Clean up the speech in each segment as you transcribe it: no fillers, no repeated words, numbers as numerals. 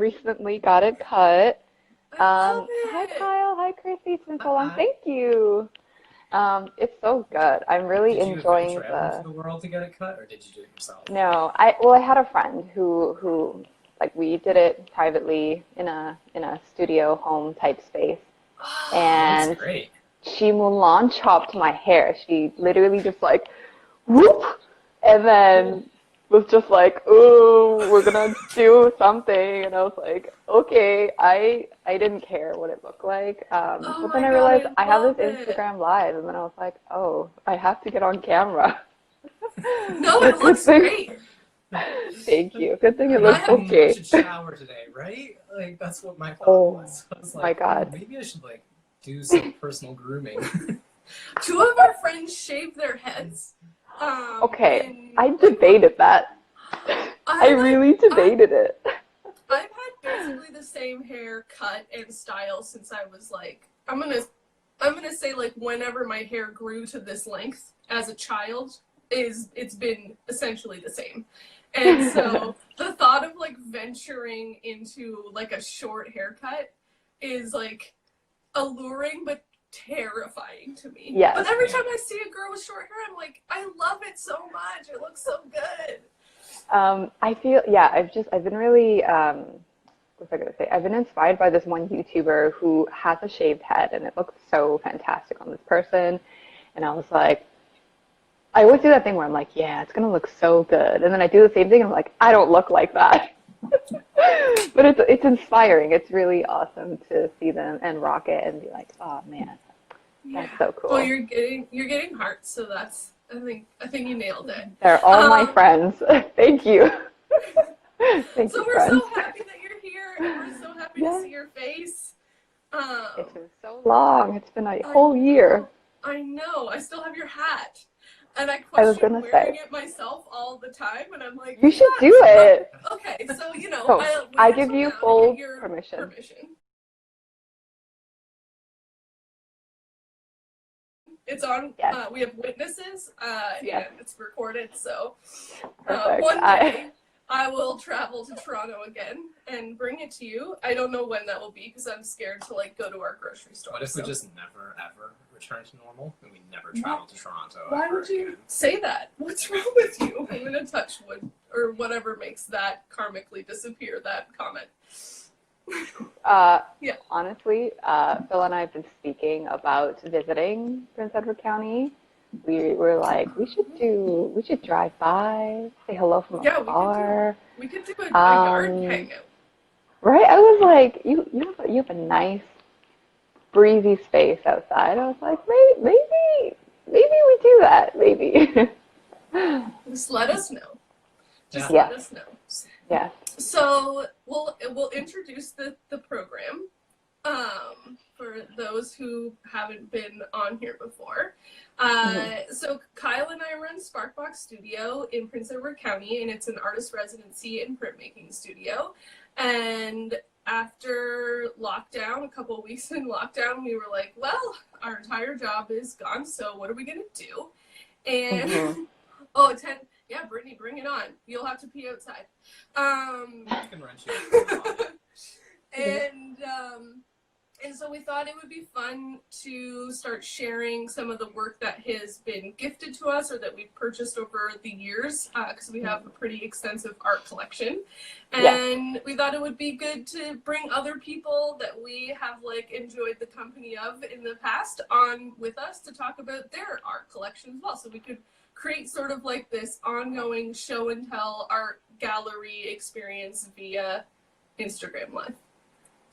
recently got it cut. I love Hi it. Kyle, hi Chrissy, it's been so long. Hi. Thank you. It's so good. I'm really Did you eventually enjoying travel to the world to get it cut, or did you do it yourself? No, I had a friend who like we did it privately in a studio home type space, That's and great. she Mulan chopped my hair. She literally just like whoop, and then was just like, "Ooh, we're gonna do something," and I was like, "Okay." I didn't care what it looked like, Oh but then my I God, realized I I have love this it. Instagram live, and then I was like, "Oh, I have to get on camera." No, But it good looks thing. great. Thank you. Good thing it And I you looks have didn't. You okay. should shower today, right? Like that's what my thought Oh was. I was my like, God. maybe I should like do some personal grooming. two of our friends shave their heads. Okay, And I like debated that. I really I debated it. I've had basically the same hair cut and style since I was like I'm gonna say like whenever my hair grew to this length as a child it's been essentially the same. And so the thought of like venturing into like a short haircut is like alluring but terrifying to me. Yes. But every Yeah. time I see a girl with short hair, I'm like, I love it so much. It looks so good. I feel, yeah, I've been really, what's I gonna say? I've been inspired by this one YouTuber who has a shaved head and it looks so fantastic on this person. And I was like, I always do that thing where I'm like, yeah, it's gonna look so good. And then I do the same thing and I'm like, I don't look like that. But it's inspiring. It's really awesome to see them and rock it and be like, oh man, Yeah. that's so Well, cool. you're getting hearts, so that's I think you nailed it. They're all my Um, friends. Thank you. Thank so you, we're friends. so happy that you're here, and we're so happy to Yeah, see your face. it's Um, been so long. It's been a I whole year. know, I know. I still have your hat, and I I was question gonna wearing say, it myself all the time, and I'm like, you should do nuts. But it. okay, so Oh, I'll I wait give until you now to get full your permission. permission. It's on. Yes, We have witnesses, yes, and it's recorded. So perfect. one day I will travel to Toronto again and bring it to you. I don't know when that will be because I'm scared to like go to our grocery store. What if we So. just never ever return to normal and we never What? travel to Toronto Why ever would you again? say that? What's wrong with you? I'm gonna touch wood or whatever makes that karmically disappear. That comment. Uh, Yeah. Honestly, Phil and I have been speaking about visiting Prince Edward County. We were like, we should drive by, say hello from Yeah, afar. we could do a yard Um, hangout. right? I was like, you have a nice breezy space outside. I was like, maybe we do that. Maybe. Just let us know. Just Yeah. let Yes, us know. yes. So we'll introduce the program for those who haven't been on here before. Hmm. So Kyle and I run Sparkbox Studio in Prince Edward County, and it's an artist residency and printmaking studio. And after lockdown, a couple of weeks in lockdown, we were like, well, our entire job is gone, so what are we gonna do? Hmm. And oh, yeah, Brittany, bring it on. You'll have to pee outside. I can run you. And and so we thought it would be fun to start sharing some of the work that has been gifted to us or that we've purchased over the years because we have a pretty extensive art collection. Yes. And we thought it would be good to bring other people that we have like enjoyed the company of in the past on with us to talk about their art collection as well. So we could create sort of like this ongoing show and tell art gallery experience via Instagram Live.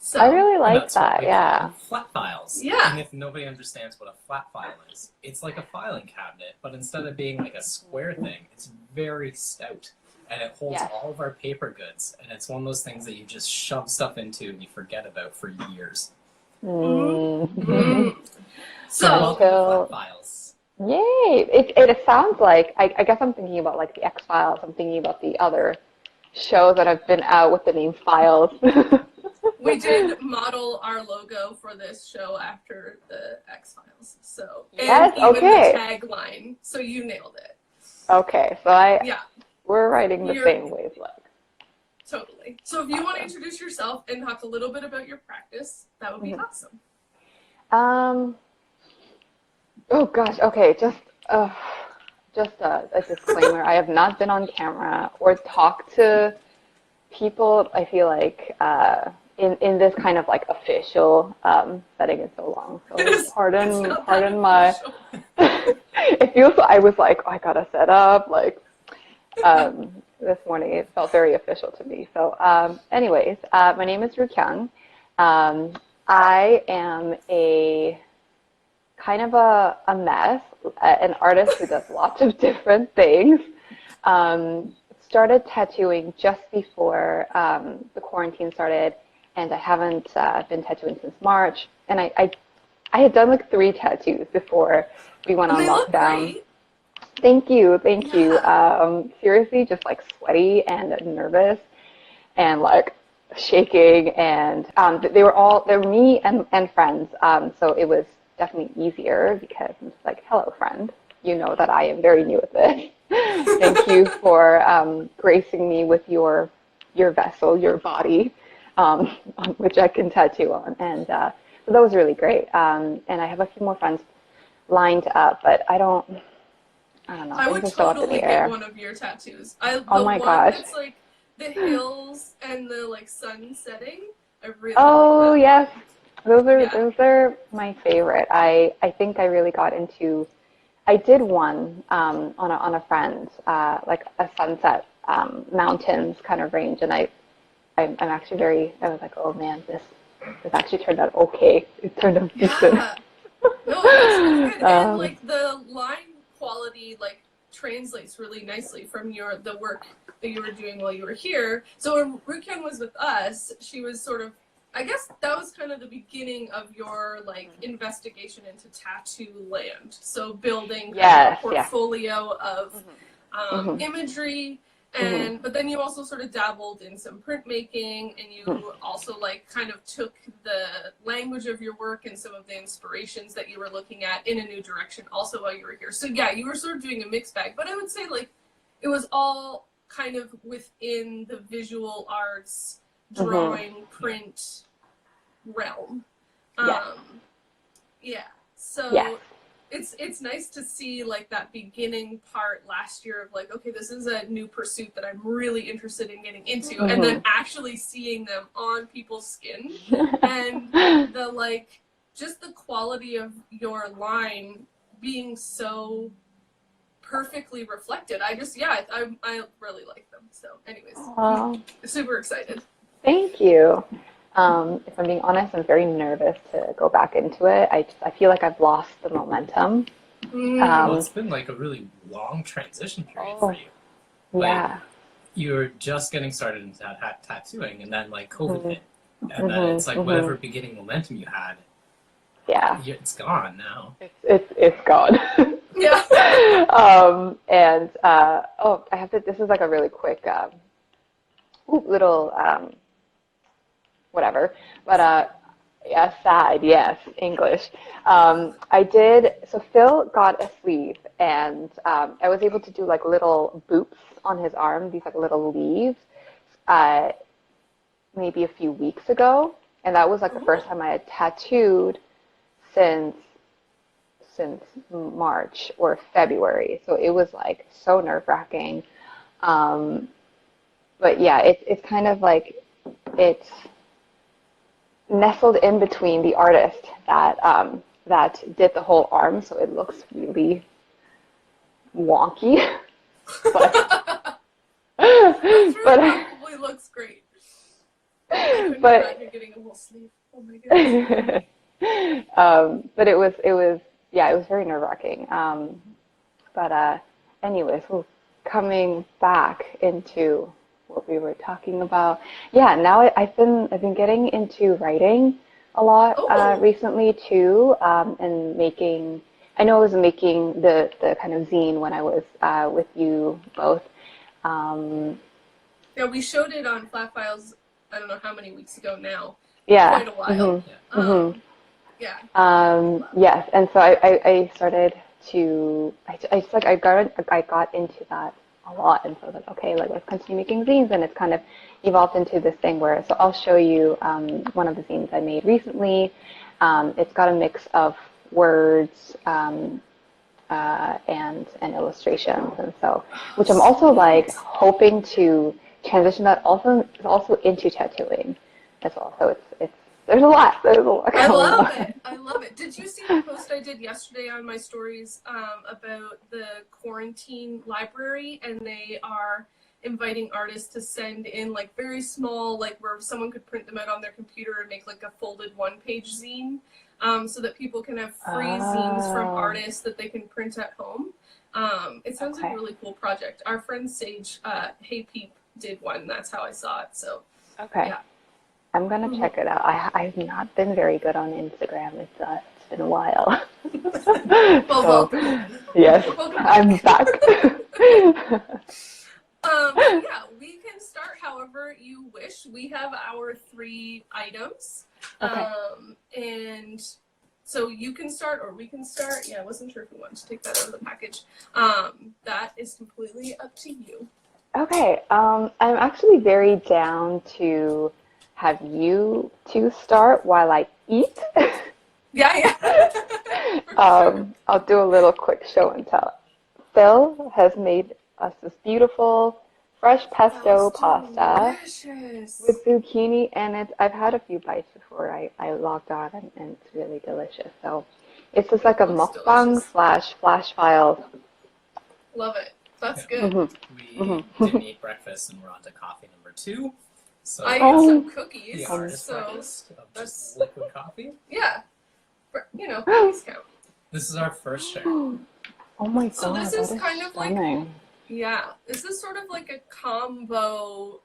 So, I really And like that's what that. we Yeah. call flat files. yeah. And if nobody understands what a flat file is, it's like a filing cabinet, but instead of being like a square thing, it's very stout. And it holds Yes. all of our paper goods. And it's one of those things that you just shove stuff into and you forget about for years. Mm. So So, welcome to Until flat files. Yay! It sounds like I guess I'm thinking about like the X Files. I'm thinking about the other shows that have been out with the name Files. we did model our logo for this show after the X Files. So, and Yes. even the Okay. tagline. So you nailed it. Okay. So Yeah. we're writing the You're same wavelength. Totally. So if you want to introduce yourself and talk a little bit about your practice, that would be awesome. Oh gosh. Okay. Just a disclaimer. I have not been on camera or talked to people, I feel like, in this kind of like official setting in so long. So pardon my. It feels. I was like, oh, I gotta set up. Like, this morning, it felt very official to me. So, anyways, my name is Ryookyung. I am a kind of a mess, an artist who does lots of different things. Started tattooing just before the quarantine started, and I haven't been tattooing since March. And I had done like 3 tattoos before we went on lockdown. Thank you. Seriously, just like sweaty and nervous and like shaking, and they were me and friends. So it was definitely easier because I'm just like, hello, friend. You know that I am very new at this. Thank you for gracing me with your vessel, your body, on which I can tattoo on. And so that was really great. And I have a few more friends lined up, but I don't know. I would totally get one of your tattoos. Oh my gosh. It's like the hills and the like sun setting. I really Oh like that yes. one. Those are my favorite. I think I really got into. I did one on a friend, like a sunset mountains kind of range, and I'm actually I was like, oh man, this actually turned out okay. It turned out decent. Yeah. No, that's really good. And like the line quality like translates really nicely from the work that you were doing while you were here. So when Ryookyung was with us, she was sort of, I guess that was kind of the beginning of your like investigation into tattoo land. So building kind of a portfolio of imagery, and but then you also sort of dabbled in some printmaking, and you also like kind of took the language of your work and some of the inspirations that you were looking at in a new direction also while you were here. So yeah, you were sort of doing a mixed bag, but I would say like it was all kind of within the visual arts, drawing, print realm. So it's nice to see like that beginning part last year of like, okay, this is a new pursuit that I'm really interested in getting into, and then actually seeing them on people's skin and the like just the quality of your line being so perfectly reflected. I really like them. So anyways, super excited. Thank you. If I'm being honest, I'm very nervous to go back into it. I feel like I've lost the momentum. Well, it's been like a really long transition period for you. Like, you were just getting started in tattooing, and then like COVID hit, and then it's like whatever beginning momentum you had. Yeah, it's gone now. It's gone. Yeah. And I have to. This is like a really quick little whatever. But aside, yes, English. So Phil got a sleeve, and I was able to do like little boops on his arm, these like little leaves, maybe a few weeks ago, and that was like the first time I had tattooed since March or February. So it was like so nerve-wracking. But yeah, it's kind of like it's nestled in between the artist that did the whole arm, so it looks really wonky. But probably looks great. But you're getting a whole sleeve. Oh my goodness. But it was very nerve-wracking. But anyways, coming back into what we were talking about. Yeah, now I've been getting into writing a lot recently too, and making. I know I was making the kind of zine when I was with you both. Yeah, we showed it on Flat Files. I don't know how many weeks ago now. Yeah. Quite a while. Yes, and so I started to. I got into that a lot. And so I was like, okay, like let's continue making zines. And it's kind of evolved into this thing where, so I'll show you one of the zines I made recently. It's got a mix of words and illustrations. And so, which I'm also like hoping to transition that also into tattooing as well. So it's there's a lot I going love on. it. I love it. Did you see the post I did yesterday on my stories about the quarantine library? And they are inviting artists to send in like very small, like where someone could print them out on their computer and make like a folded one-page zine, so that people can have free zines from artists that they can print at home. It sounds like a really cool project. Our friend Sage, Hey Peep, did one. That's how I saw it. So yeah. I'm gonna check it out. I've not been very good on Instagram. It's been a while. Well, welcome. Yes, Welcome I'm back. Yeah, we can start however you wish. We have our 3 items. And so you can start or we can start. Yeah, I wasn't sure if we wanted to take that out of the package. That is completely up to you. Okay, I'm actually very down to have you 2 start while I eat. Yeah. Sure. I'll do a little quick show and tell. Phil has made us this beautiful fresh pesto pasta with zucchini, and I've had a few bites before I logged on, and it's really delicious. So it's just like a mukbang / flash file. Love it. That's good. We didn't eat breakfast, and we're on to coffee number 2. So I ate some cookies. The artist so breakfast of just liquid coffee. Yeah. You know, cookies count. This is our first share. Oh my god. So this is kind of stunning. like, yeah, this is sort of like a combo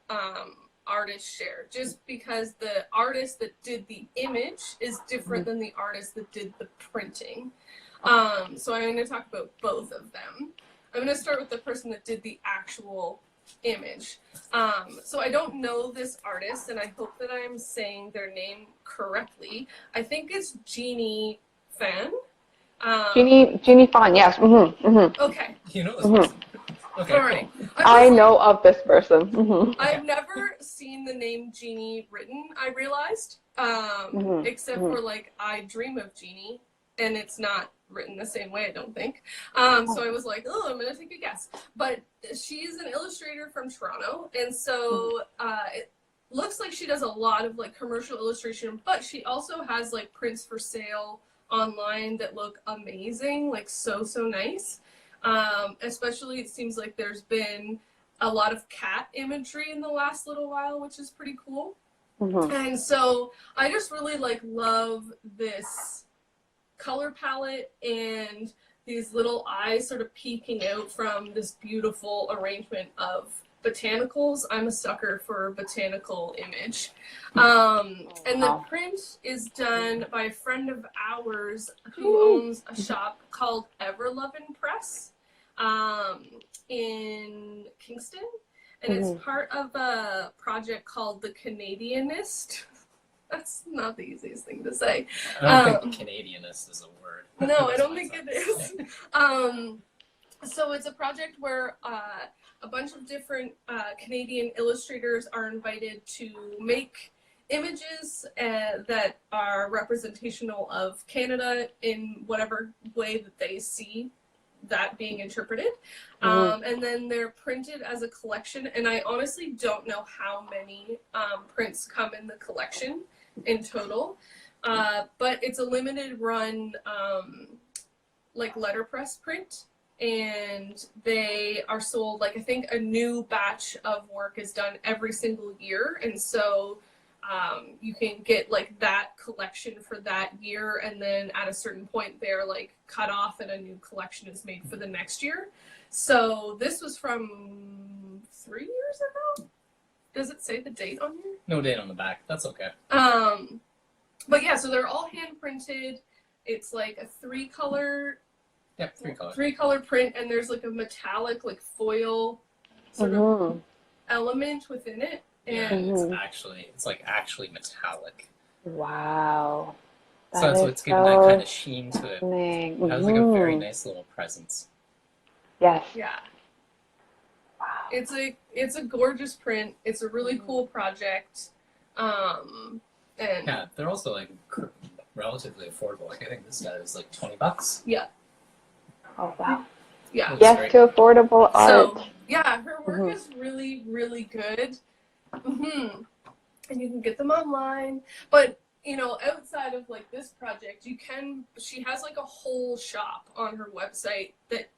artist share, just because the artist that did the image is different than the artist that did the printing. So I'm going to talk about both of them. I'm going to start with the person that did the actual image. So I don't know this artist, and I hope that I'm saying their name correctly. I think it's Jeannie Phan. Jeannie Phan, yes. Okay. You know this person. Okay, all right. cool. I know of this person. I've never seen the name Jeannie written, I realized, except for like I Dream of Jeannie, and it's not written the same way, I don't think. So I was like, oh, I'm gonna take a guess. But she's an illustrator from Toronto, and so it looks like she does a lot of like commercial illustration, but she also has like prints for sale online that look amazing, like so nice. Especially it seems like there's been a lot of cat imagery in the last little while, which is pretty cool. And so I just really like love this color palette and these little eyes sort of peeking out from this beautiful arrangement of botanicals. I'm a sucker for botanical image. And the print is done by a friend of ours who owns a shop called Everlovin Press in Kingston. And it's part of a project called The Canadianist. That's not the easiest thing to say. I don't think Canadianist is a word. No, I don't think it is. So it's a project where a bunch of different Canadian illustrators are invited to make images that are representational of Canada in whatever way that they see that being interpreted. And then they're printed as a collection, and I honestly don't know how many prints come in the collection in total, but it's a limited run like letterpress print, and they are sold, like I think a new batch of work is done every single year, and so you can get like that collection for that year, and then at a certain point they're like cut off and a new collection is made for the next year. So this was from 3 years ago. Does it say the date on here? No date on the back. That's okay. But yeah, so they're all hand printed. It's like a 3-color. Yep, 3-color. 3-color print, and there's like a metallic like foil sort of element within it. And it's like actually metallic. Wow. So it's giving that kind of sheen to it. It has like a very nice little presence. Yes. Yeah. it's a gorgeous print. It's a really cool project. And yeah, they're also like relatively affordable. Like I think this guy is like $20. Yeah. Oh wow. Yeah. Yes, to affordable art. So yeah, her work is really, really good. And you can get them online, but you know, outside of like this project, she has like a whole shop on her website that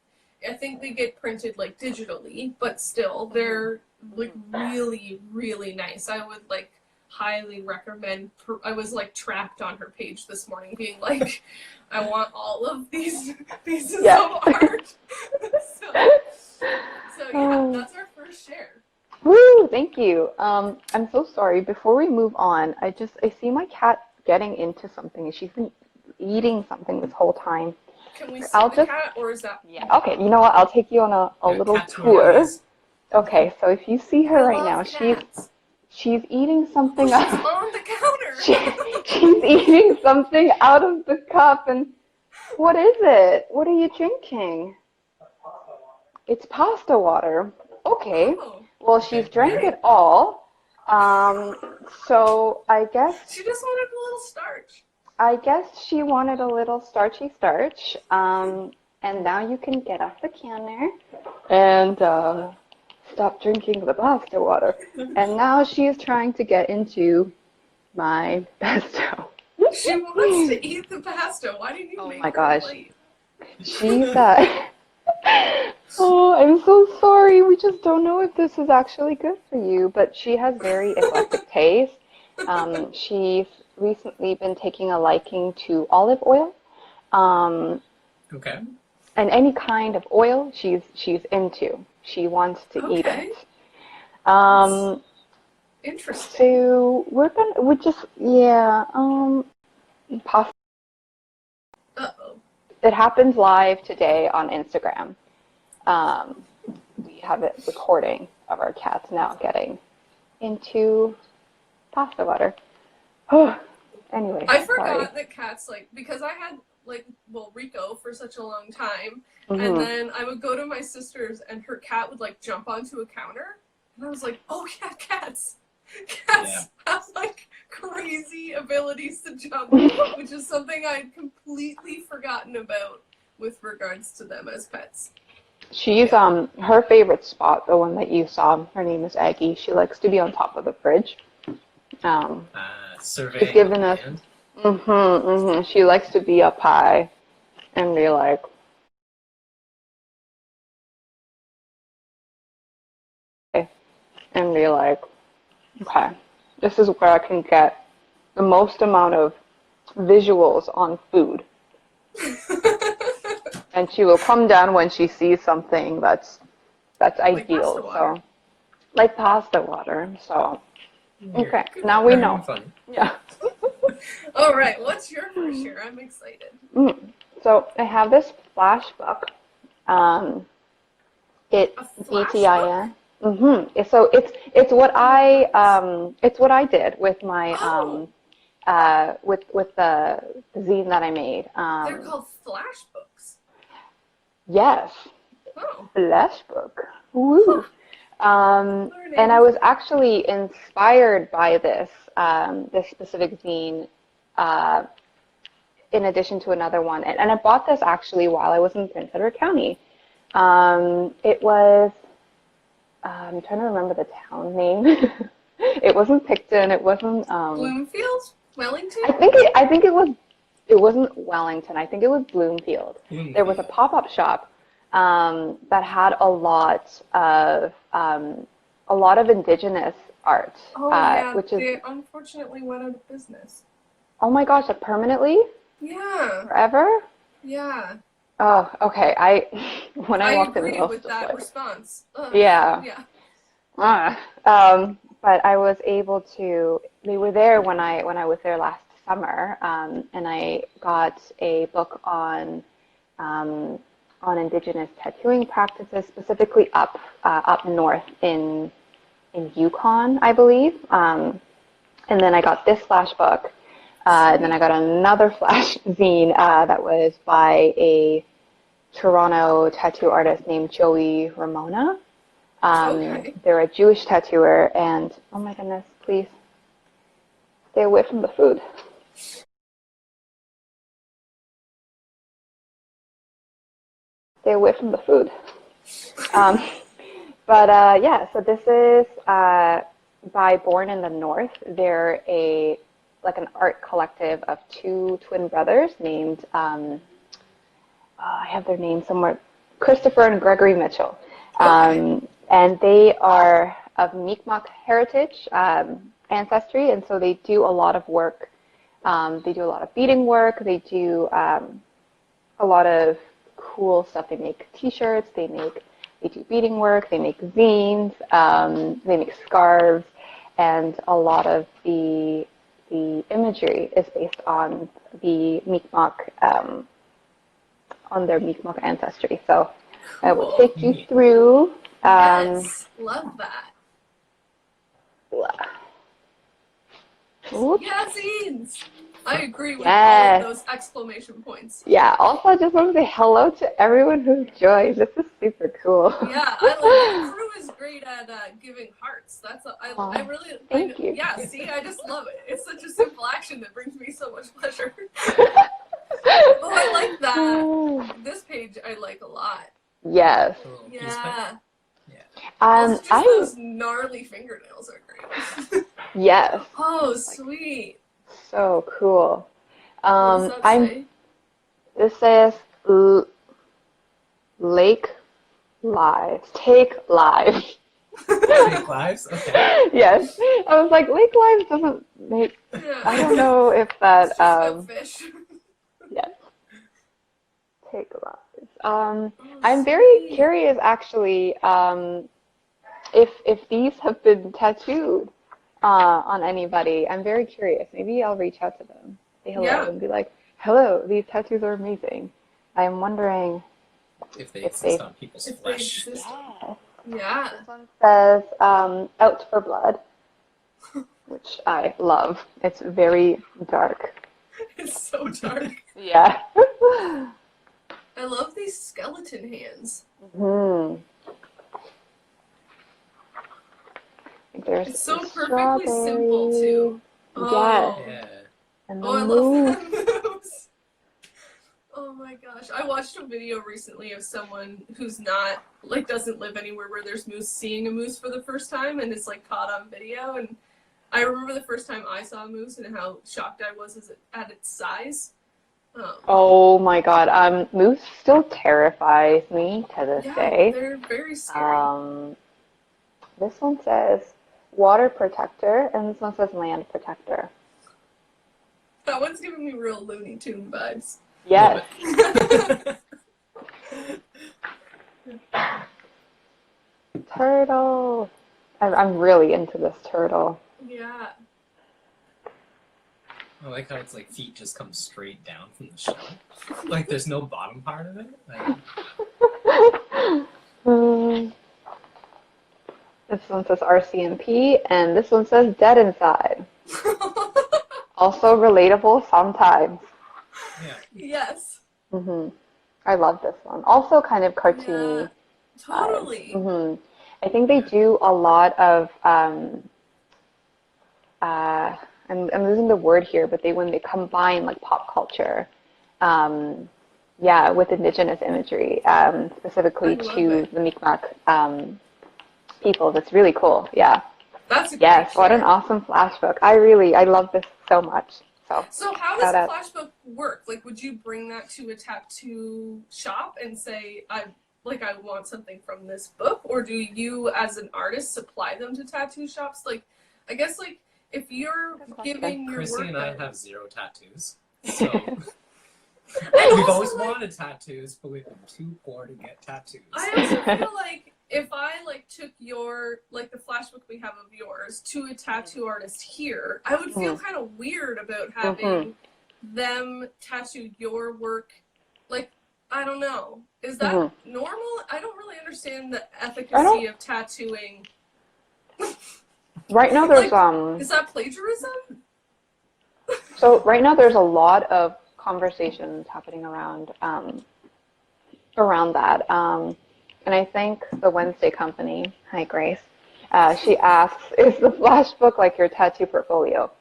I think they get printed like digitally, but still they're like really, really nice. I would like highly recommend. I was like trapped on her page this morning being like, I want all of these pieces of art. so yeah, that's our first share. Woo, thank you. I'm so sorry. Before we move on, I see my cat getting into something, and she's been eating something this whole time. Can we see the cat, or is that? Yeah. Okay. You know what? I'll take you on a little tour. Okay. So if you see her right now, she's eating something. She's on the counter. She's eating something out of the cup, and what is it? What are you drinking? It's pasta water. Okay. Oh. Well, she's drank it all, so I guess... She just wanted a little starch. I guess she wanted a little starchy starch, and now you can get off the counter and stop drinking the pasta water. And now she is trying to get into my pesto. She wants to eat the pasta. Why didn't you make her a plate? She's oh, I'm so sorry. We just don't know if this is actually good for you, but she has very eclectic taste. She's recently been taking a liking to olive oil. Okay. And any kind of oil she's into. She wants to eat it. Interesting. So pasta. Uh-oh. It happens live today on Instagram. We have it recording of our cats now getting into pasta water. Anyway, I forgot that cats, like, because I had, like, Rico for such a long time, and then I would go to my sister's and her cat would, like, jump onto a counter, and I was like, oh yeah, cats have, like, crazy abilities to jump, which is something I had completely forgotten about with regards to them as pets. She's her favorite spot, the one that you saw. Her name is Aggie. She likes to be on top of the fridge. She's given us. She likes to be up high and be like. Okay, this is where I can get the most amount of visuals on food. And she will come down when she sees something that's ideal. So, like pasta water. So, okay, now we know. Yeah. All right, what's your first share? I'm excited. So I have this flash book. It's BTIN. So it's what I did with my with the zine that I made. They're called flash books. Yes. Oh. Flash book. Woo. And I was actually inspired by this specific zine, in addition to another one. And I bought this actually while I was in Prince Edward County. It was, I'm trying to remember the town name. It wasn't Picton. It wasn't Bloomfield? Wellington? It wasn't Wellington. I think it was Bloomfield. There was a pop-up shop that had a lot of indigenous art. Which they unfortunately went out of business. Oh my gosh, like permanently? Yeah. Forever? Yeah. Oh, okay. When I walked in, I agree with that response. Yeah. Yeah. But I was able to. They were there when I was there last summer, and I got a book on indigenous tattooing practices, specifically up north in Yukon, I believe. And then I got this flash book, and then I got another flash zine that was by a Toronto tattoo artist named Joey Ramona. Okay. They're a Jewish tattooer, and oh my goodness, please stay away from the food. Stay away from the food. Yeah, so this is by Born in the North. They're an art collective of two twin brothers named I have their name somewhere, Christopher and Gregory Mitchell. Okay. And they are of Mi'kmaq heritage ancestry, and so they do a lot of work. They do a lot of beading work. They do a lot of cool stuff. They make T-shirts. They do beading work. They make zines. They make scarves, and a lot of the imagery is based on the Mi'kmaq, on their Mi'kmaq ancestry. So I will Cool. take you through. Yes, love that. Oops. Yeah, zines. I agree with all Yes. of those exclamation points. Yeah, also I just want to say hello to everyone who joined. This is super cool. Yeah, your crew is great at giving hearts. I really Thank you. Yeah, see, I just love it. It's such a simple action that brings me so much pleasure. Oh, I like that. This page I like a lot. Yes. Cool. Yeah. Yeah. Also, just those gnarly fingernails are great. Yes. Oh, sweet. So cool. What does that say? This says Lake Lives. Take lives. Take lives? Okay. Yes. I was like, Lake Lives doesn't make. Yeah. I don't know if that. It's just about fish. Yes. Take lives. Oh, I'm very curious, actually, if these have been tattooed on anybody. I'm very curious. Maybe I'll reach out to them, say hello, and be like, "Hello, these tattoos are amazing. I'm wondering if they exist on people's flesh." Yeah. This one says "Out for Blood," which I love. It's very dark. It's so dark. Yeah. I love these skeleton hands. Hmm. It's so perfectly simple too. Oh. Yeah. And I love that moves. Oh my gosh. I watched a video recently of someone who's not, doesn't live anywhere where there's moose, seeing a moose for the first time, and it's caught on video. And I remember the first time I saw a moose and how shocked I was at its size. Oh my god, moose still terrifies me to this day. They're very scary. This one says water protector, and this one says land protector. That one's giving me real Looney Tune vibes. Yes. Turtle. I'm really into this turtle. Yeah. I like how its feet just come straight down from the shell. There's no bottom part of it. This one says RCMP, and this one says dead inside. Also relatable sometimes. Yeah. Yes. I love this one. Also kind of cartoony. Yeah, totally. I think they do a lot of I'm losing the word here, but when they combine pop culture, with indigenous imagery, specifically to the Mi'kmaq people. That's really cool. Yeah. That's a yes. great What an awesome flashbook. I love this so much. So how does a flashbook work? Would you bring that to a tattoo shop and say, I want something from this book, or do you, as an artist, supply them to tattoo shops? I guess if you're giving your Chrissy work and I out, have 0 tattoos, so we've always wanted tattoos, but we've been too poor to get tattoos. I also feel if I took your the flashbook we have of yours to a tattoo artist here, I would feel kind of weird about having them tattoo your work. I don't know. Is that normal? I don't really understand the efficacy of tattooing. Right now there's is that plagiarism? So right now there's a lot of conversations happening around that. and I think the Wednesday company, hi Grace, she asks, is the flash book like your tattoo portfolio?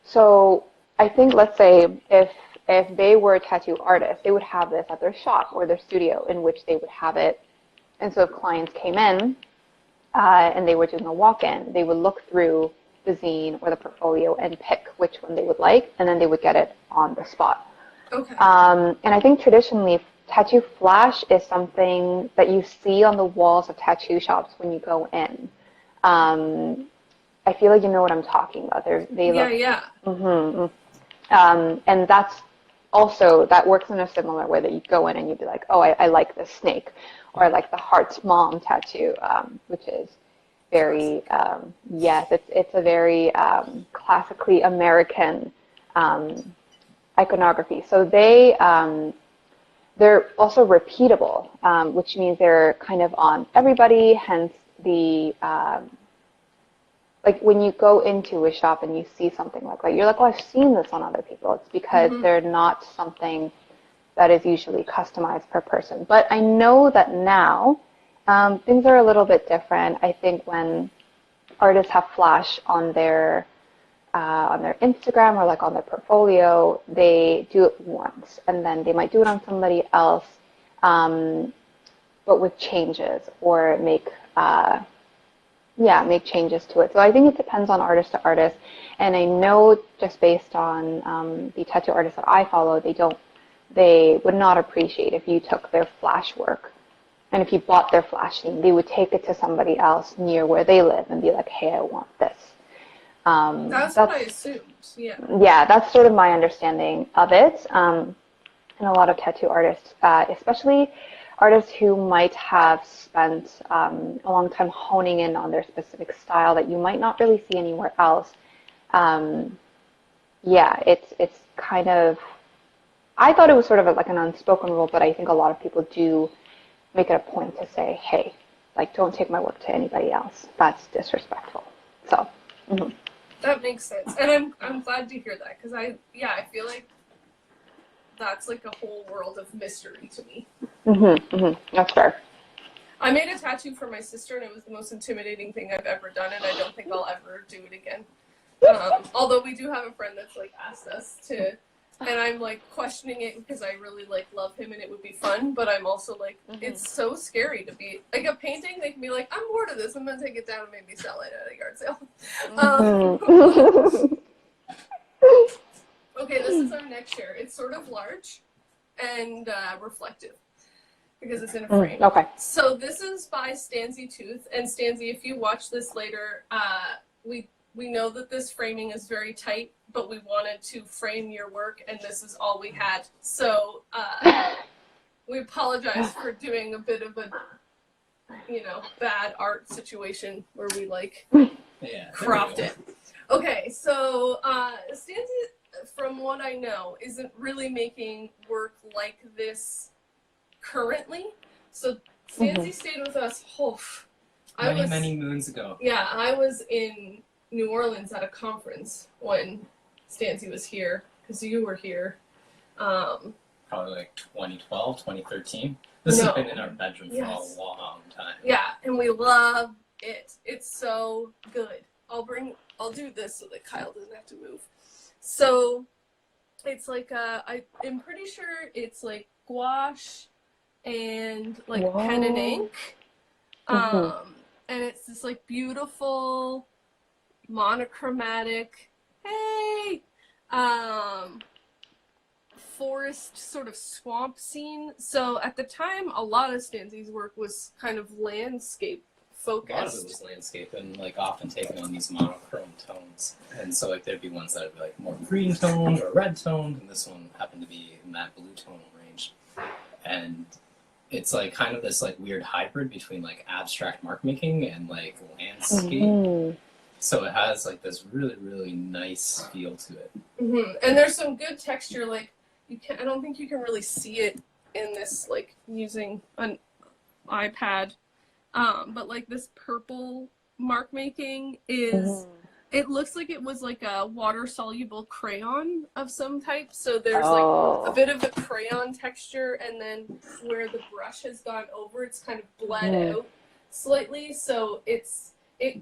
So I think, let's say if they were a tattoo artist, they would have this at their shop or their studio in which they would have it. And so if clients came in and they were doing a walk-in, they would look through the zine or the portfolio and pick which one they would like, and then they would get it on the spot. Okay. And I think traditionally, tattoo flash is something that you see on the walls of tattoo shops when you go in. I feel like you know what I'm talking about. They look, yeah. and that's also, that works in a similar way, that you go in and you'd be like, oh, I like this snake, or I like the heart's mom tattoo, which is very, yes, it's a very classically American iconography. So they're also repeatable, which means they're kind of on everybody, hence the, like when you go into a shop and you see something like that, you're like, oh, I've seen this on other people. It's because they're not something that is usually customized per person. But I know that now things are a little bit different. I think when artists have flash on their Instagram or like on their portfolio, they do it once, and then they might do it on somebody else, but with changes, or make changes to it. So I think it depends on artist to artist. And I know, just based on the tattoo artists that I follow, they would not appreciate if you took their flash work, and if you bought their flash theme, they would take it to somebody else near where they live and be like, hey, I want this. That's what I assumed. Yeah. Yeah, that's sort of my understanding of it. And a lot of tattoo artists, especially artists who might have spent a long time honing in on their specific style that you might not really see anywhere else. It's kind of, I thought it was sort of like an unspoken rule, but I think a lot of people do make it a point to say, hey, like, don't take my work to anybody else. That's disrespectful. So. Mm-hmm. That makes sense, and I'm glad to hear that, because I feel like that's like a whole world of mystery to me. That's fair. I made a tattoo for my sister, and it was the most intimidating thing I've ever done, and I don't think I'll ever do it again. Although we do have a friend that's like asked us to, and I'm like questioning it because I really like love him and it would be fun, but I'm also like, it's so scary to be like a painting. They can be like, I'm bored of this, I'm gonna take it down and maybe sell it at a yard sale. Okay, this is our next share. It's sort of large and reflective because it's in a frame. Okay. So this is by Stanzie Tooth, and Stanzie, if you watch this later, we know that this framing is very tight, but we wanted to frame your work, and this is all we had. So we apologize for doing a bit of a, bad art situation where we cropped it. Okay, so Stanzie, from what I know, isn't really making work like this currently. So Stanzie stayed with us many moons ago. Yeah, I was in New Orleans at a conference when Stanzie was here, because you were here. Probably like 2012, 2013. This has been in our bedroom for a long time. Yeah, and we love it. It's so good. I'll do this so that Kyle doesn't have to move. So it's like I'm pretty sure it's like gouache and like pen and ink. And it's this like beautiful monochromatic, forest sort of swamp scene. So at the time, a lot of Stanzie's work was kind of landscape focused. A lot of it was landscape, and like often taken on these monochrome tones. And so like there'd be ones that would be like more green toned or red toned, and this one happened to be in that blue tone range. And it's like kind of this like weird hybrid between like abstract mark making and like landscape. So it has like this really, really nice feel to it. And there's some good texture. Like I don't think you can really see it in this, like using an iPad. But like this purple mark making is It looks like it was like a water-soluble crayon of some type. So there's like a Oh. bit of a crayon texture, and then where the brush has gone over, it's kind of bled out slightly. So it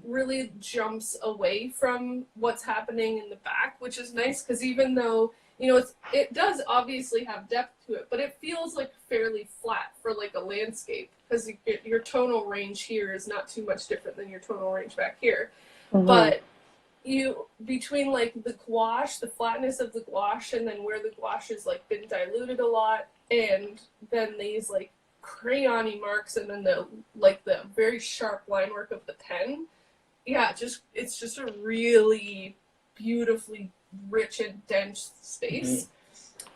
really jumps away from what's happening in the back, which is nice because even though, you know, it does obviously have depth to it, but it feels like fairly flat for like a landscape because your tonal range here is not too much different than your tonal range back here. But between like the gouache, the flatness of the gouache, and then where the gouache has like been diluted a lot, and then these like crayony marks, and then the very sharp line work of the pen. Yeah, it's just a really beautifully rich and dense space.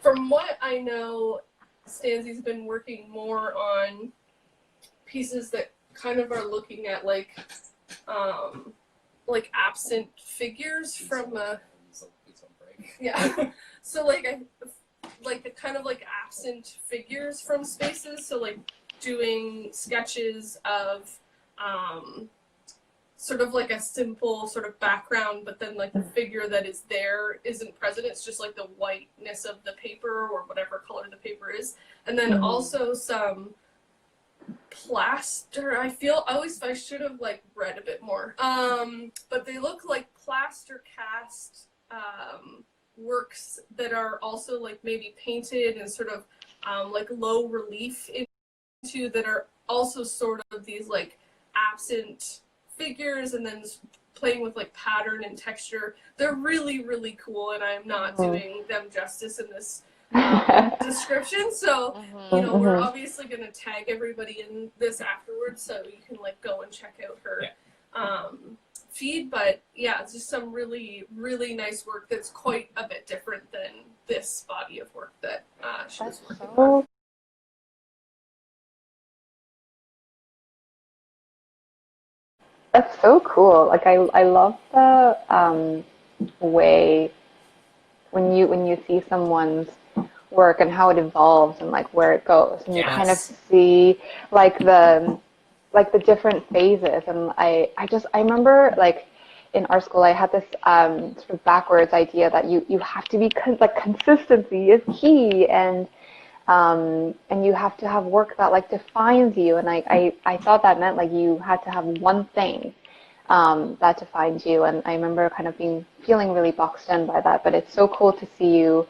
From what I know, Stanzie's been working more on pieces that kind of are looking at like absent figures from a so like kind of like absent figures from spaces, so like doing sketches of sort of like a simple sort of background, but then like the figure that is there isn't present. It's just like the whiteness of the paper or whatever color the paper is. And then also some plaster. I should have like read a bit more. But they look like plaster cast works that are also like maybe painted and sort of like low relief into, that are also sort of these like absent figures, and then playing with like pattern and texture. They're really, really cool, and I'm not doing them justice in this description. So, you know, we're obviously going to tag everybody in this afterwards, so you can like go and check out her feed. But yeah, it's just some really, really nice work that's quite a bit different than this body of work that she was working on. That's so cool. Like I love the way when you see someone's work and how it evolves and like where it goes, and you kind of see like the different phases. And I remember like in art school I had this sort of backwards idea that you have to be like consistency is key, and you have to have work that like defines you. And I thought that meant like you had to have one thing that defines you. And I remember kind of feeling really boxed in by that. But it's so cool to see you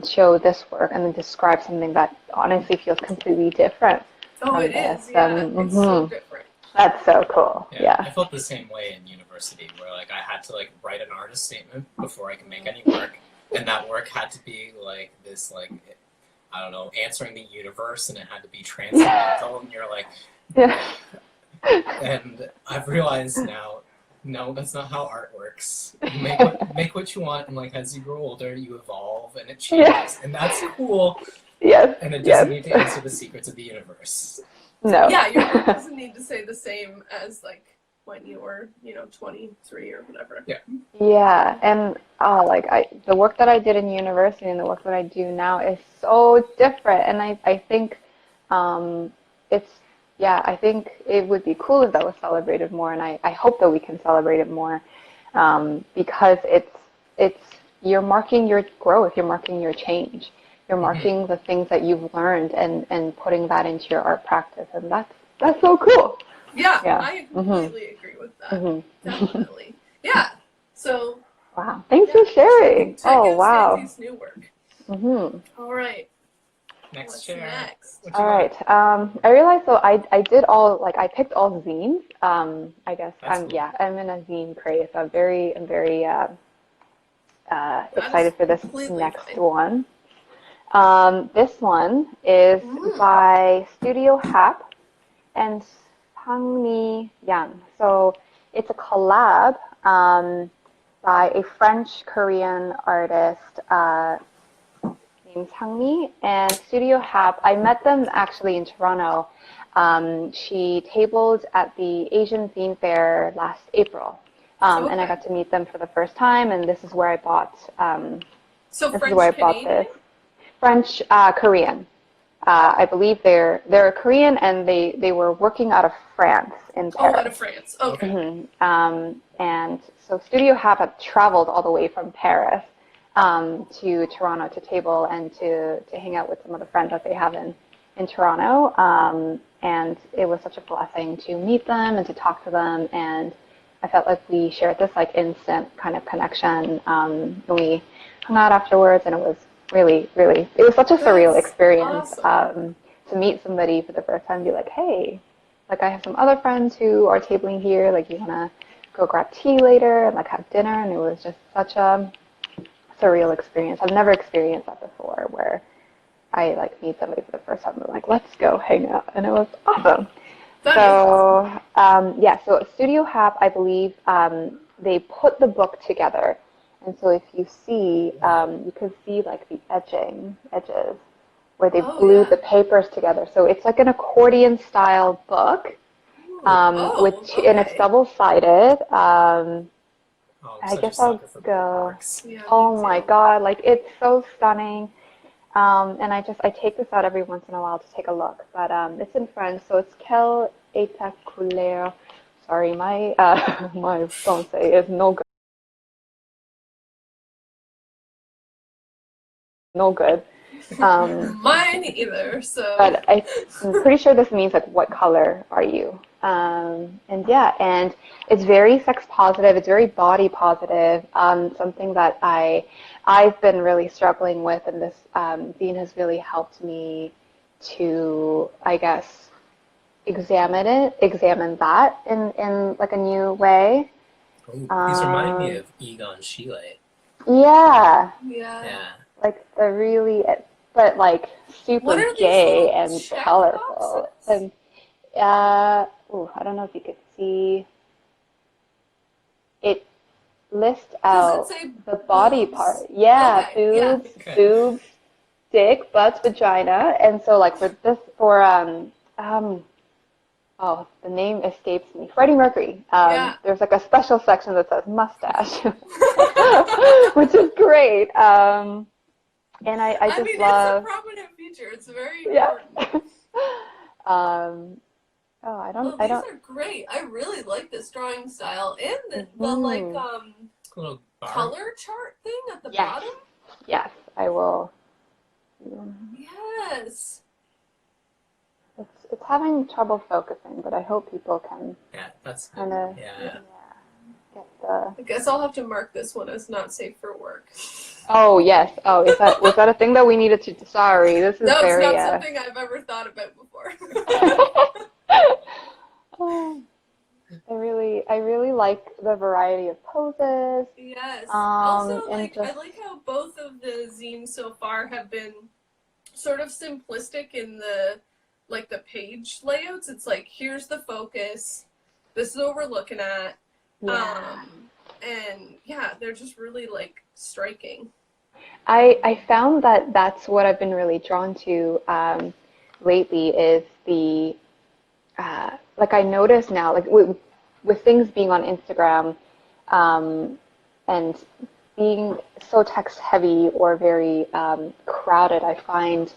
show this work and then describe something that honestly feels completely different. Oh, it is. Yeah, it's so different. That's so cool. Yeah. I felt the same way in university, where like I had to like write an artist statement before I could make any work, and that work had to be like this, like, I don't know, answering the universe, and it had to be transcendental, and you're like, and I've realized now, no, that's not how art works. You make what you want, and like as you grow older, you evolve and it changes, and that's cool. Yes. And it doesn't need to answer the secrets of the universe. No. Yeah, your work doesn't need to say the same as like when you were, 23 or whatever. Yeah. Yeah, and the work that I did in university and the work that I do now is so different, and I think I think it would be cool if that was celebrated more, and I hope that we can celebrate it more, because it's you're marking your growth, you're marking your change, you're marking the things that you've learned and putting that into your art practice, and that's so cool. Yeah. I completely agree with that. Definitely. Yeah. So. Wow. Thanks for sharing. Oh, wow. Stanzie's new work. All right. What's next? All right. I realized I did I picked all zines. I guess I'm in a zine craze. So I'm very excited for this next one. This one is by Studio Hap and Sang-mi Yang. So it's a collab by a French-Korean artist named Sang-mi and Studio Hap. I met them actually in Toronto. She tabled at the Asian Zine Fair last April, and I got to meet them for the first time. And this is where I bought. French-Canadian? French Korean. I believe they're Korean, and they were working out of France in Paris. Oh, out of France. Okay. And so Studio Hap had traveled all the way from Paris to Toronto to table and to hang out with some of the friends that they have in Toronto. And it was such a blessing to meet them and to talk to them. And I felt like we shared this like instant kind of connection. And we hung out afterwards, and it was really, really, it was such a surreal experience to meet somebody for the first time and be like, hey, like I have some other friends who are tabling here, like you want to go grab tea later and like have dinner. And it was just such a surreal experience. I've never experienced that before, where I like meet somebody for the first time and like, let's go hang out. And it was awesome. So so Studio Hap, I believe they put the book together. And so if you see, you can see like the edges where they glued the papers together. So it's like an accordion style book, and it's double-sided. I guess I'll go. Yeah, oh my God, like it's so stunning. And I take this out every once in a while to take a look. But it's in French, so it's Quelle état couleur. Sorry, my my français is no good. No good. Mine either. So. But I'm pretty sure this means like, what color are you? And it's very sex positive. It's very body positive. Something that I've been really struggling with, and this zine has really helped me to, I guess, examine that in like a new way. These remind me of Egon Schiele. Yeah. Yeah. Like they're really, but like super gay and colorful. And I don't know if you could see. It lists out the body part. Yeah, boobs, dick, butts, vagina, and so like the name escapes me. Freddie Mercury. There's like a special section that says mustache, which is great. And I just love. It's a prominent feature. It's very important. These are great. I really like this drawing style and the like little color chart thing at the bottom. Yes, I will. Yes. It's having trouble focusing, but I hope people can. Yeah, that's kind of. Get the. I guess I'll have to mark this one as not safe for work. Oh yes. Oh, was that a thing that we needed to? Sorry, this is very. It's not something I've ever thought about before. I really like the variety of poses. Yes. Also, I like how both of the zines so far have been sort of simplistic in the page layouts. It's like, here's the focus. This is what we're looking at. Yeah. And they're just really like striking. I found that's what I've been really drawn to lately is the I notice now, like with things being on Instagram and being so text heavy or very crowded, I find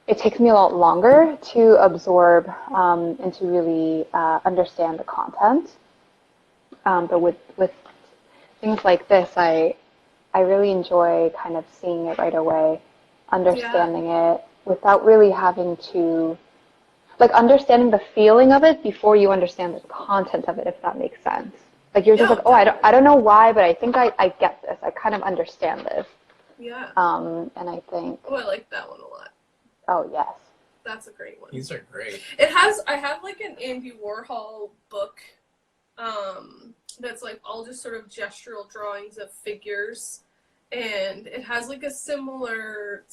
it takes me a lot longer to absorb and to really understand the content. But with things like this, I really enjoy kind of seeing it right away, understanding it without really having to, like, understanding the feeling of it before you understand the content of it, if that makes sense. Like, you're just like, oh, I don't know why, but I think I get this. I kind of understand this. Yeah. And I think. Oh, I like that one a lot. Oh, yes. That's a great one. These are great. I have like an Andy Warhol book that's like all just sort of gestural drawings of figures, and it has like a similar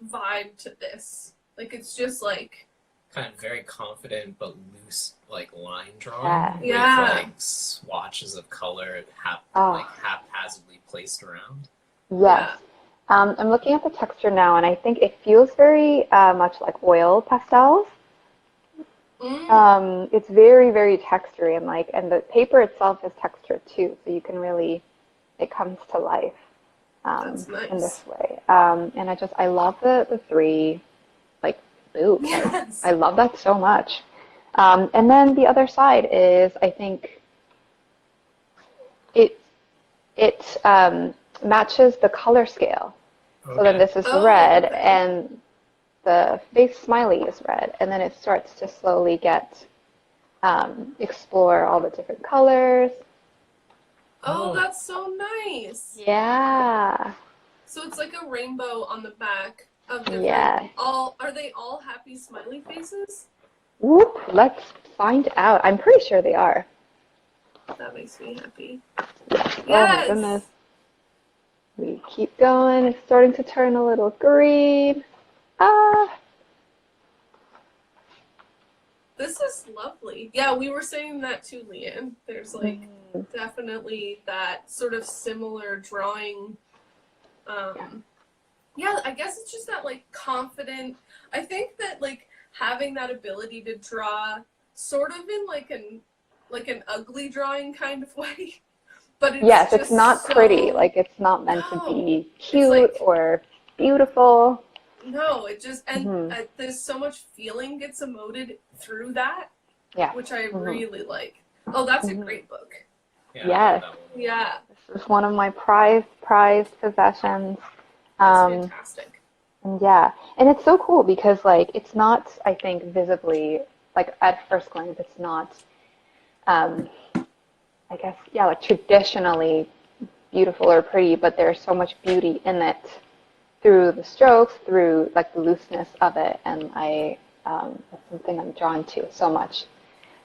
vibe to this. Like, it's just like kind of very confident but loose, like line drawing with like swatches of color like haphazardly placed around. Yes. Yeah. I'm looking at the texture now, and I think it feels very much like oil pastels. It's very, very textury, and the paper itself is textured too, so you can really, it comes to life That's nice. in this way. And I love the three boob. Yes. I love that so much. And then the other side is, I think it matches the color scale. So then this is red, and the face smiley is red, and then it starts to slowly get explore all the different colors. Oh, that's so nice. Yeah. So it's like a rainbow on the back of different. Yeah. Are they all happy smiley faces? Whoop. Let's find out. I'm pretty sure they are. That makes me happy. Yes. Yes. Oh my goodness. We keep going. It's starting to turn a little green. Ah. This is lovely. Yeah, we were saying that too, Leanne. There's like definitely that sort of similar drawing. Yeah, I guess it's just that like confident. I think that like having that ability to draw sort of in like an ugly drawing kind of way. But it's yes, just it's not so, pretty. Like it's not meant to be cute like, or beautiful. No, it just there's so much feeling gets emoted through that, which I really like. Oh, that's a great book. Yeah, yes. Yeah. This is one of my prized possessions. That's fantastic. Yeah, and it's so cool because like it's not, I think, visibly like at first glance, it's not. I guess like traditionally beautiful or pretty, but there's so much beauty in it through the strokes, through like the looseness of it, and that's something I'm drawn to so much.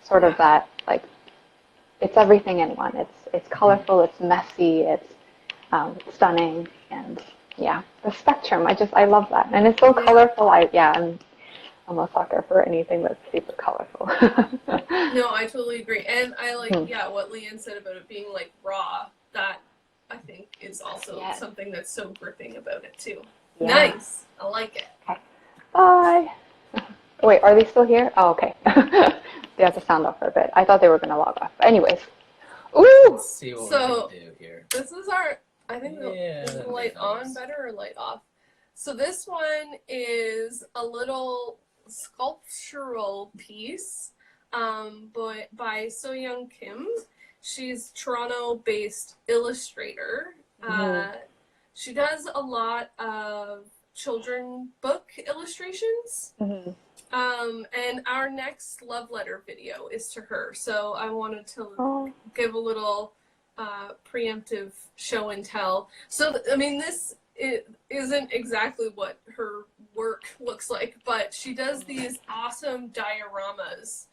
Sort of that like it's everything in one. It's colorful, it's messy, it's stunning, and yeah, the spectrum. I love that, and it's so colorful. I'm a sucker for anything that's super colorful. No, I totally agree, and I like what Leanne said about it being like raw. That I think is also something that's so gripping about it too. Yeah. Nice, I like it. Okay. Bye. Wait, are they still here? Oh, okay. They have to sound off for a bit. I thought they were gonna log off. But anyways, ooh. Let's see what we can do here. This is our. I think is the light on better or light off? So this one is a little sculptural piece by Soyeon Kim. She's Toronto-based illustrator. She does a lot of children book illustrations. And our next love letter video is to her. So I wanted to give a little preemptive show and tell. So, I mean, this isn't exactly what her work looks like, but she does these awesome dioramas.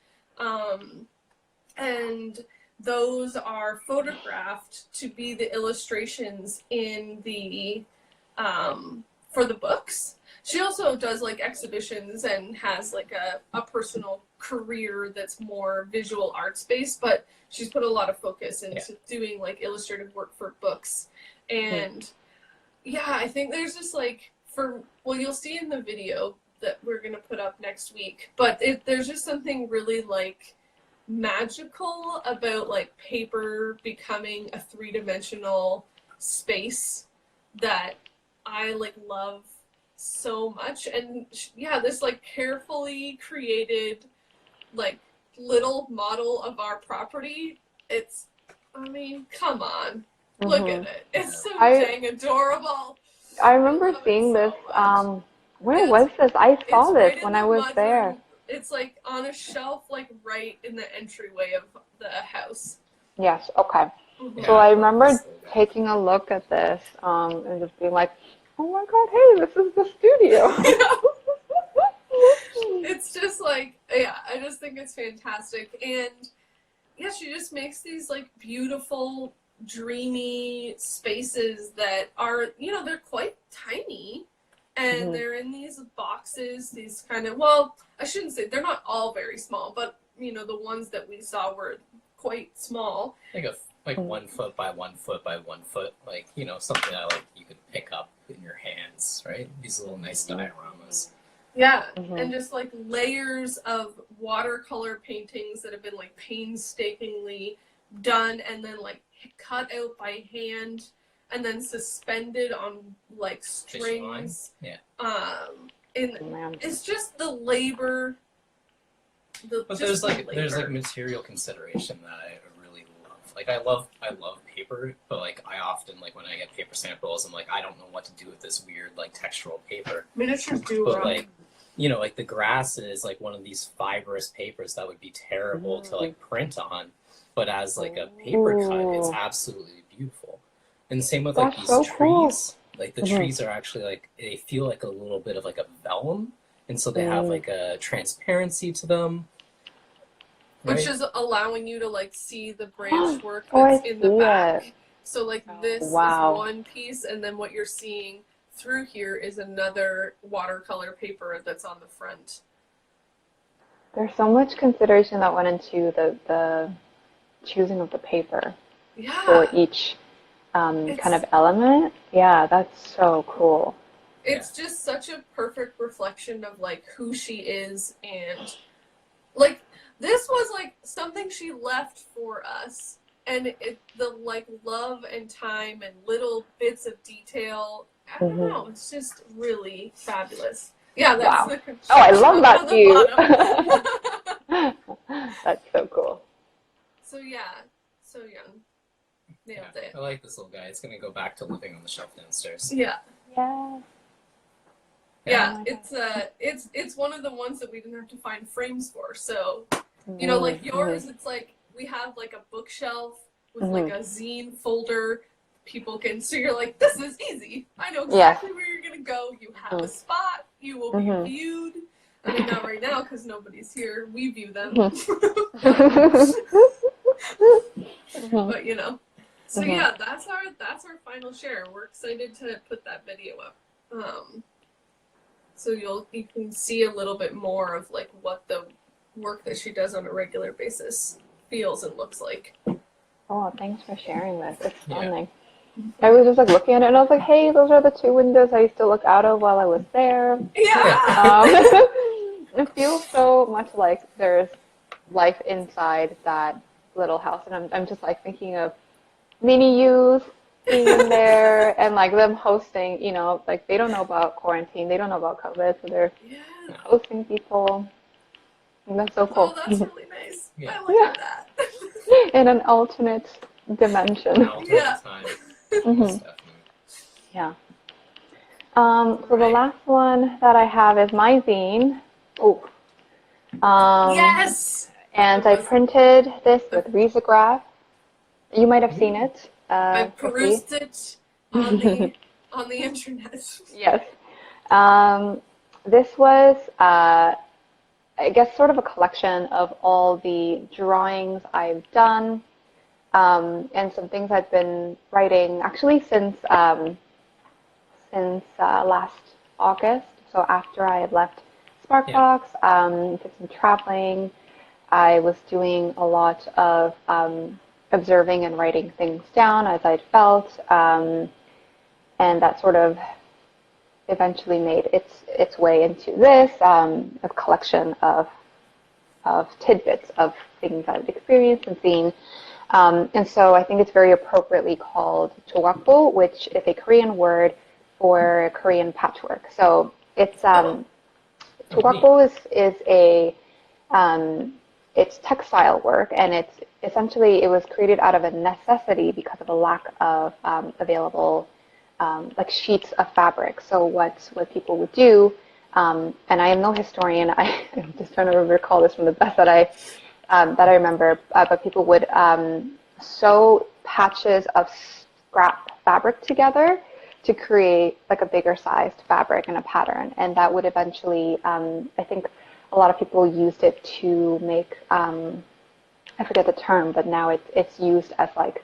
And those are photographed to be the illustrations in the for the books. She also does like exhibitions and has like a personal career that's more visual arts based, but she's put a lot of focus into doing like illustrative work for books. And I think there's just like you'll see in the video that we're gonna put up next week, but there's just something really like magical about like paper becoming a three-dimensional space that I like love so much. And this like carefully created like little model of our property, I mean, come on, look at it, it's so dang adorable. I remember seeing this where was this? I saw this when I was there. It's like on a shelf like right in the entryway of the house. Yes, okay. So I remember taking a look at this and just being like, oh my god, hey, this is the studio. It's just like, I just think it's fantastic. And she just makes these like beautiful, dreamy spaces that are, they're quite tiny. And they're in these boxes, these kind of, I shouldn't say, they're not all very small, but, the ones that we saw were quite small. Like 1 foot by 1 foot by 1 foot, like, something that like you could pick up in your hands, right? These little nice dioramas. Yeah, and just like layers of watercolor paintings that have been like painstakingly done and then like cut out by hand and then suspended on like strings. And it's just the labor. But there's like material consideration that I really love. Like I love paper, but like I often like when I get paper samples, I'm like I don't know what to do with this weird like textural paper. Miniatures do. But like like the grass is like one of these fibrous papers that would be terrible to like print on, but as like a paper cut, it's absolutely beautiful. And same with like these trees. Cool. Like the trees are actually like they feel like a little bit of like a vellum. And so they have like a transparency to them. Right? Which is allowing you to like see the branch work that's in the back. So like this is one piece, and then what you're seeing through here is another watercolor paper that's on the front. There's so much consideration that went into the choosing of the paper for each kind of element. Yeah, that's so cool. It's just such a perfect reflection of like who she is, and like this was like something she left for us, and the like love and time and little bits of detail. I don't know. It's just really fabulous. Yeah, that's the I love that view. That's so cool. So yeah, so young. Nailed it. I like this little guy. It's gonna go back to living on the shelf downstairs. Yeah. Yeah. Yeah, it's one of the ones that we didn't have to find frames for. So, like yours, it's like we have like a bookshelf with like a zine folder. People can, so you're like, this is easy. I know exactly where you're gonna go. You have a spot. You will be viewed. I mean, not right now because nobody's here. We view them. But so yeah, that's our final share. We're excited to put that video up. So you can see a little bit more of like what the work that she does on a regular basis feels and looks like. Oh, thanks for sharing this. It's stunning. I was just like looking at it and I was like, hey, those are the two windows I used to look out of while I was there. Yeah. It feels so much like there's life inside that little house, and I'm just like thinking of mini yous being in there and like them hosting, like they don't know about quarantine, they don't know about COVID, so they're hosting people. And that's so cool. Oh, that's really nice. I like that. In an alternate dimension. Time. Yeah. So the last one that I have is my zine. Yes. And I printed this with risograph. You might have seen it. I perused it on the internet. Yes. This was, I guess, sort of a collection of all the drawings I've done, and some things I've been writing actually since last August. So after I had left Sparkbox, did some traveling. I was doing a lot of observing and writing things down as I'd felt, and that sort of eventually made its way into this a collection of tidbits of things I've experienced and seen. And so I think it's very appropriately called chogakbo, which is a Korean word for Korean patchwork. So it's chogakbo is a it's textile work, and it's essentially it was created out of a necessity because of a lack of available like sheets of fabric. So what people would do, and I am no historian, I'm just trying to recall this from the best that I remember, but people would sew patches of scrap fabric together to create like a bigger sized fabric and a pattern, and that would eventually, I think a lot of people used it to make, I forget the term, but now it's used as like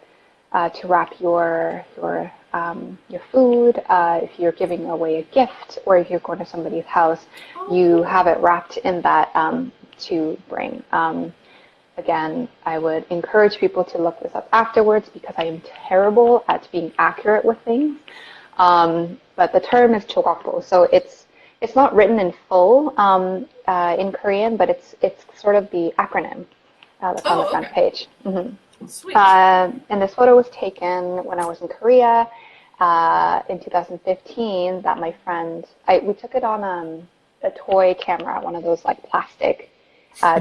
to wrap your food. If you're giving away a gift, or if you're going to somebody's house, you have it wrapped in that to bring. Again, I would encourage people to look this up afterwards because I am terrible at being accurate with things. But the term is chogakbo, so it's not written in full in Korean, but it's sort of the acronym that's on the front page. Sweet. And this photo was taken when I was in Korea in 2015. That my friend, we took it on a toy camera, one of those like plastic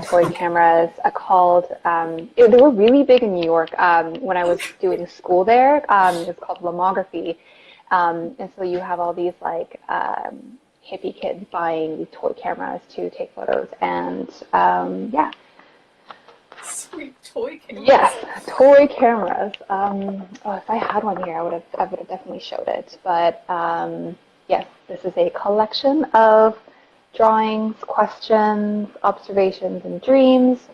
toy cameras called, they were really big in New York when I was doing school there. It's called lomography. And so you have all these like hippie kids buying these toy cameras to take photos. And yeah. Sweet toy cameras. Yes, toy cameras. If I had one here, I would have definitely showed it. But yes, this is a collection of drawings, questions, observations, and dreams.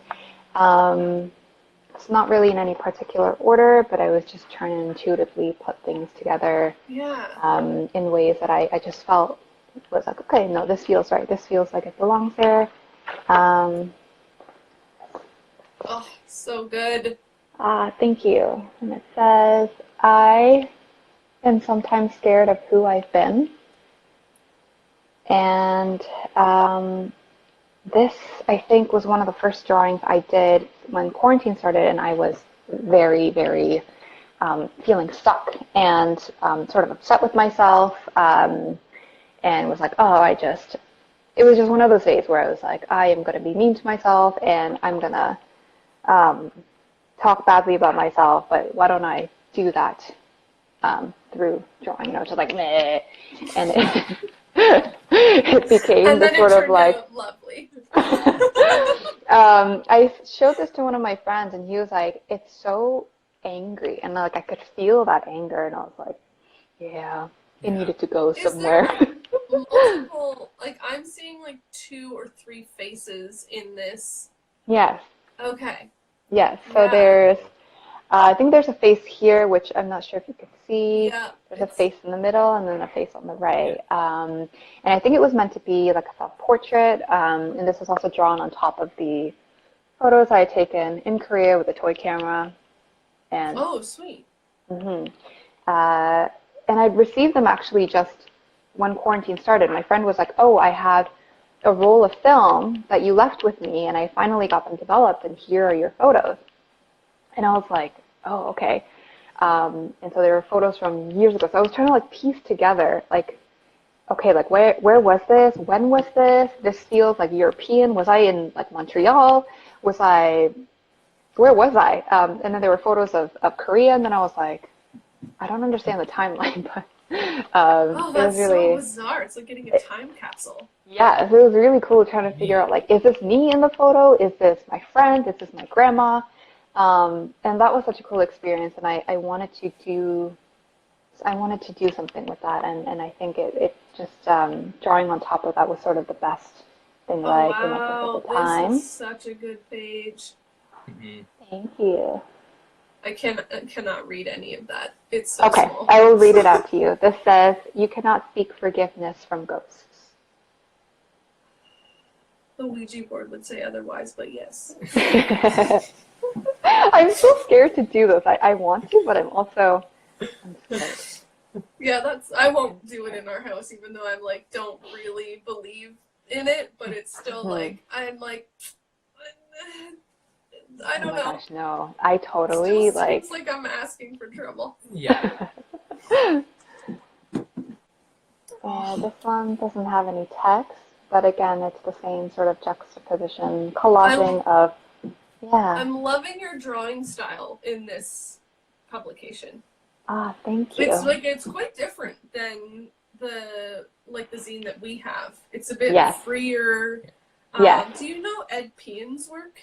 It's not really in any particular order, but I was just trying to intuitively put things together in ways that I just felt was like, okay, no, this feels right. This feels like it belongs there. Oh, so good. Thank you. And it says, I am sometimes scared of who I've been. And this, I think, was one of the first drawings I did when quarantine started, and I was very, very feeling stuck and sort of upset with myself, and was like, oh, it was just one of those days where I was like, I am going to be mean to myself, and I'm going to talk badly about myself, but why don't I do that through drawing, just like, meh. And it became this sort of like, lovely. I showed this to one of my friends, and he was like, it's so angry, and like I could feel that anger, and I was like, yeah, it needed to go somewhere. Multiple, like I'm seeing like 2 or 3 faces in this. Yes. Okay. Yes, so there's, I think there's a face here, which I'm not sure if you can see. Yeah, there's a face in the middle and then a face on the right. And I think it was meant to be like a self-portrait. And this was also drawn on top of the photos I had taken in Korea with a toy camera. And, oh, sweet. And I'd received them actually just when quarantine started. My friend was like, oh, I had a roll of film that you left with me, and I finally got them developed, and here are your photos. And I was like, oh, okay. And so there were photos from years ago. So I was trying to like piece together, like, okay, like where was this? When was this? This feels like European. Was I in like Montreal? Where was I? And then there were photos of Korea, and then I was like, I don't understand the timeline, but oh, that's it was really so bizarre. It's like getting a time capsule. Yeah, it was really cool trying to figure out, like, is this me in the photo? Is this my friend? Is this my grandma? And that was such a cool experience, and I wanted to do something with that, and I think it just drawing on top of that was sort of the best thing that I came up with at the time. This is such a good page. Mm-hmm. Thank you. I cannot read any of that. It's so okay. small. I will read it out to you. This says, "You cannot seek forgiveness from ghosts." The Ouija board would say otherwise, but yes. I'm so scared to do this. I want to, but I'm scared. Yeah, I won't do it in our house, even though I'm like, don't really believe in it, but it's still like, I'm like, I don't know. Gosh, no. I totally it still seems like I'm asking for trouble. Yeah. This one doesn't have any text, but again, it's the same sort of juxtaposition, collaging of, I'm loving your drawing style in this publication. Thank you. It's quite different than the zine that we have. It's a bit freer. Do you know Ed Pien's work?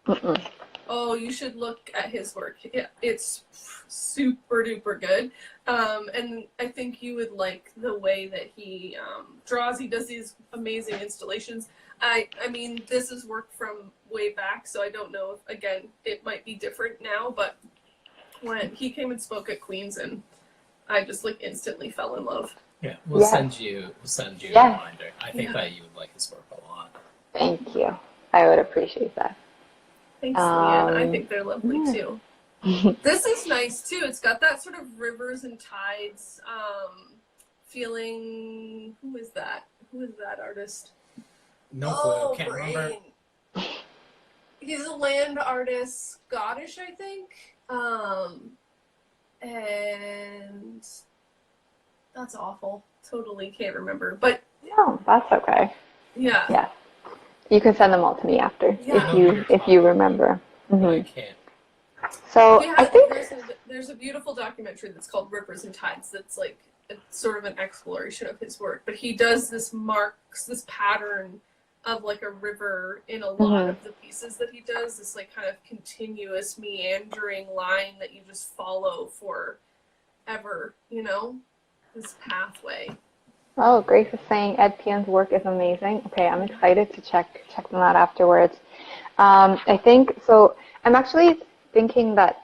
Mm-mm. Oh, you should look at his work. It's super duper good. And I think you would like the way that he draws. He does these amazing installations. I mean, this is work from way back, so I don't know if, again, it might be different now, but when he came and spoke at Queens, and I just instantly fell in love. Yeah, we'll send you a reminder. I think that you would like his work a lot. Thank you. I would appreciate that. Thanks, Leanne. I think they're lovely too. This is nice too. It's got that sort of rivers and tides feeling. Who is that? Who is that artist? No clue. Can't remember. He's a land artist, Scottish, I think. And that's awful. Totally can't remember. But no, that's okay. Yeah. Yeah. You can send them all to me after Yeah. if you remember. I can't. So Yeah, I think there's a beautiful documentary that's called Rivers and Tides that's like it's sort of an exploration of his work. But he does this pattern of like a river in a lot of the pieces that he does, this like kind of continuous meandering line that you just follow forever, you know? This pathway. oh, Grace is saying Ed Pien's work is amazing. Okay, I'm excited to check them out afterwards. I think so. I'm actually thinking that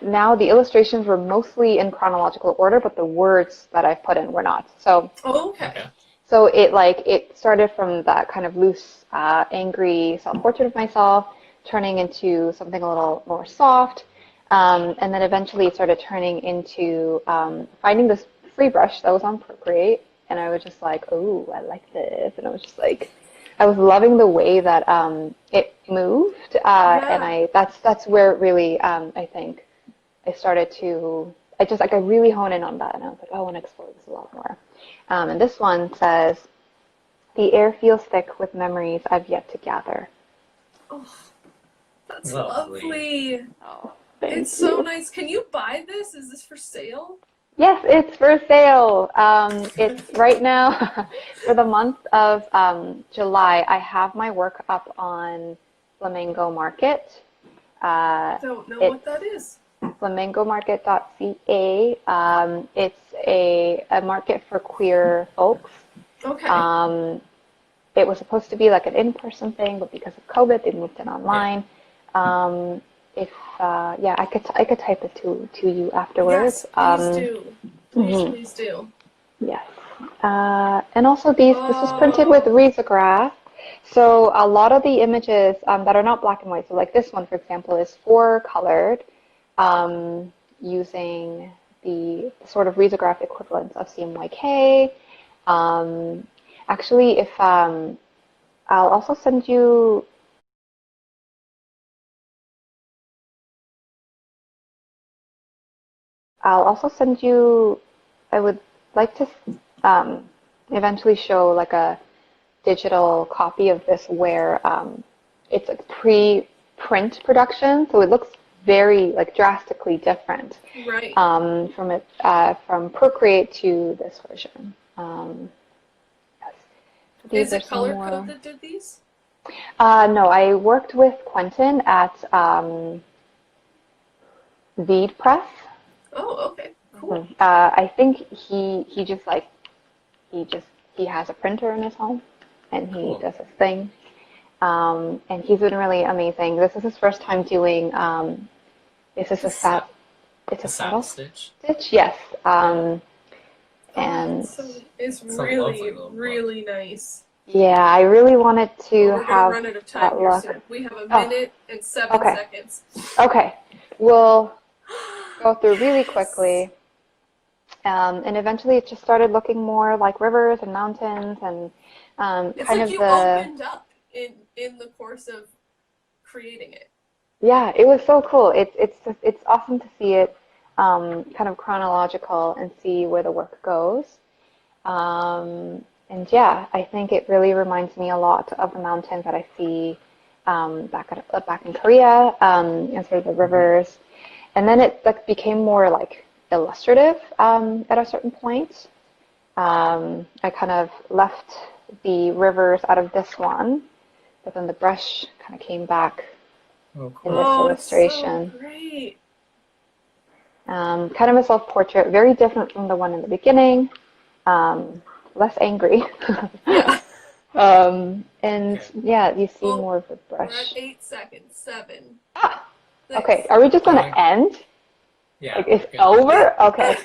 now the illustrations were mostly in chronological order, but the words that I've put in were not. So, okay. So it started from that kind of loose, angry self-portrait of myself, turning into something a little more soft, and then eventually it started turning into finding this free brush that was on Procreate, and I was just like, oh, I like this, and I was just like, I was loving the way that it moved, and that's where it really I think I started to I really hone in on that, and I was like, oh, I want to explore this a lot more. And this one says, "The air feels thick with memories I've yet to gather." Oh, that's lovely. Oh, it's so nice. Can you buy this? Is this for sale? Yes, it's for sale. It's right now for the month of July. I have my work up on Flamingo Market. Don't know what that is. flamingomarket.ca. It's a market for queer folks. Okay. It was supposed to be like an in-person thing, but because of COVID, they moved it online. I could type it to you afterwards. Yes, please do. Please do. Yes. And also this is printed with risograph. So a lot of the images that are not black and white, so like this one, for example, is four colored, using the sort of risograph equivalent of CMYK. Actually, if I'll also send you. I would like to eventually show like a digital copy of this where it's a pre-print production, so it looks very like drastically different, right? From Procreate to this version. Is it Color Code that did these? No, I worked with Quentin at Veed Press. Oh, okay, cool. I think he has a printer in his home, and he does his thing. And he's been really amazing. This is his first time doing. It's a saddle stitch. Yes. It's really, really nice. Yeah, I really wanted to we're have gonna run out of time here soon. We have a minute and 7 seconds. Okay, we'll go through really quickly. And eventually it just started looking more like rivers and mountains and it's kind like of you opened up in the course of creating it. Yeah, it was so cool. It's awesome to see it kind of chronological and see where the work goes. And yeah, I think it really reminds me a lot of the mountains that I see back in Korea, and sort of the rivers. And then it like became more like illustrative at a certain point. I kind of left the rivers out of this one, but then the brush kind of came back in this illustration. It's so great. Kind of a self-portrait, very different from the one in the beginning, less angry. Yeah. And yeah, you see more of the brush. We're at 8 seconds. 7. Okay, are we just going to end? Yeah. Like, it's over? Okay.